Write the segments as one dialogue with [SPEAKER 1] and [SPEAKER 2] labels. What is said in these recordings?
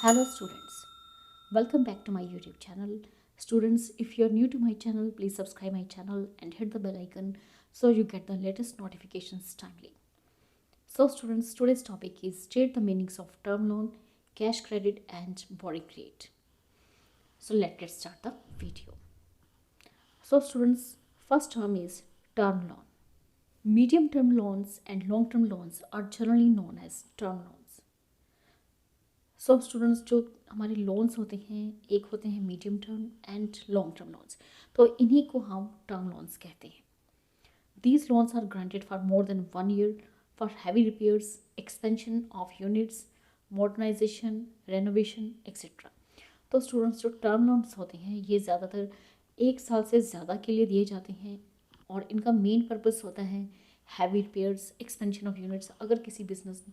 [SPEAKER 1] Hello students, welcome back to my YouTube channel. Students, if you're new to my channel, please subscribe my channel and hit the bell icon so you get the latest notifications timely. So students, today's topic is state the meanings of term loan, cash credit and borrowing rate. So let's get start the video. So students, first term is term loan. Medium term loans and long term loans are generally known as term loans. So students जो हमारे loans होते हैं एक होते हैं medium term and long term loans, तो इन्हीं को हम टर्म लोन्स कहते हैं. These loans are granted for more than 1 year for heavy repairs, expansion of units, modernisation, renovation etcetera. तो स्टूडेंट्स जो टर्म लोन्स होते हैं ये ज़्यादातर 1 साल से ज़्यादा के लिए दिए जाते हैं और इनका मेन पर्पस होता है heavy repairs, expansion of units. अगर किसी बिजनेस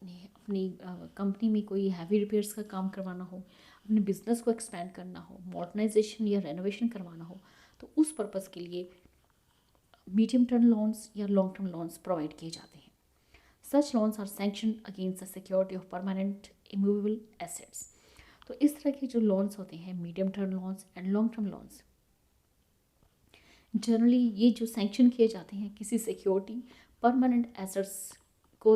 [SPEAKER 1] अपनी कंपनी में कोई हैवी रिपेयर्स का काम करवाना हो, अपने बिजनेस को एक्सपेंड करना हो, मॉडर्नाइजेशन या रेनोवेशन करवाना हो, तो उस पर्पज़ के लिए मीडियम टर्म लोन्स या लॉन्ग टर्म लोन्स प्रोवाइड किए जाते हैं. Such loans are sanction against the security of permanent immovable assets. तो इस तरह के जो लोन्स होते हैं medium term loans and long term loans, generally ये जो सैंक्शन किए जाते हैं किसी सिक्योरिटी परमानेंट एसेट्स को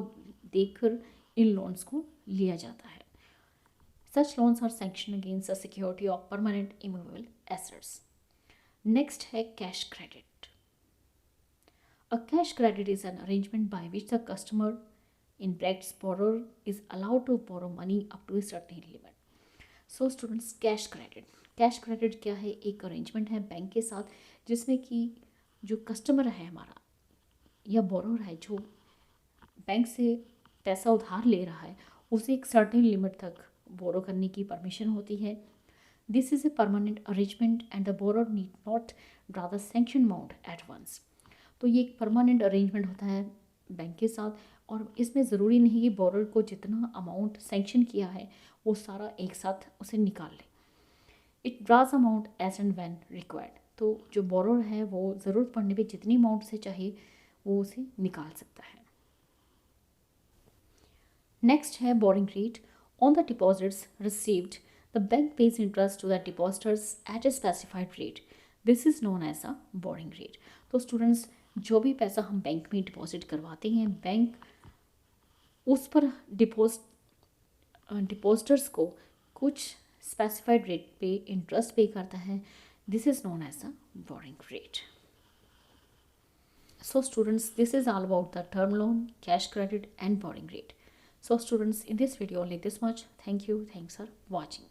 [SPEAKER 1] देखकर इन लोन्स को लिया जाता है. Such loans are sanction against the security of permanent immovable assets. Next है cash credit. A cash credit is an arrangement by which the customer in brackets borrower is allowed to borrow money up to a certain limit. So students, cash credit क्या है? एक arrangement है bank के साथ जिसमें कि जो customer है हमारा या बोरोर है जो बैंक से पैसा उधार ले रहा है, उसे एक सर्टेन लिमिट तक बोरो करने की परमिशन होती है. This is a permanent arrangement and the borrower need not draw the sanction amount at once. तो ये एक परमानेंट अरेंजमेंट होता है बैंक के साथ और इसमें ज़रूरी नहीं कि बोरोर को जितना अमाउंट सैंक्शन किया है वो सारा एक साथ उसे निकाल ले. It draws amount as and when required. तो जो बोरोर है वो ज़रूरत पड़ने पे जितनी अमाउंट से चाहे वो उसे निकाल सकता है. नेक्स्ट है borrowing rate. On the deposits received the bank pays interest to the depositors at a specified rate. This is known as a borrowing rate. तो स्टूडेंट्स, जो भी पैसा हम बैंक में डिपॉजिट करवाते हैं, बैंक उस पर डिपॉजिटर्स को कुछ स्पेसिफाइड रेट पे इंटरेस्ट पे करता है. This is known as a borrowing rate. So students, this is all about the term loan, cash credit and borrowing rate. So students, in this video only this much. Thank you. Thanks for watching.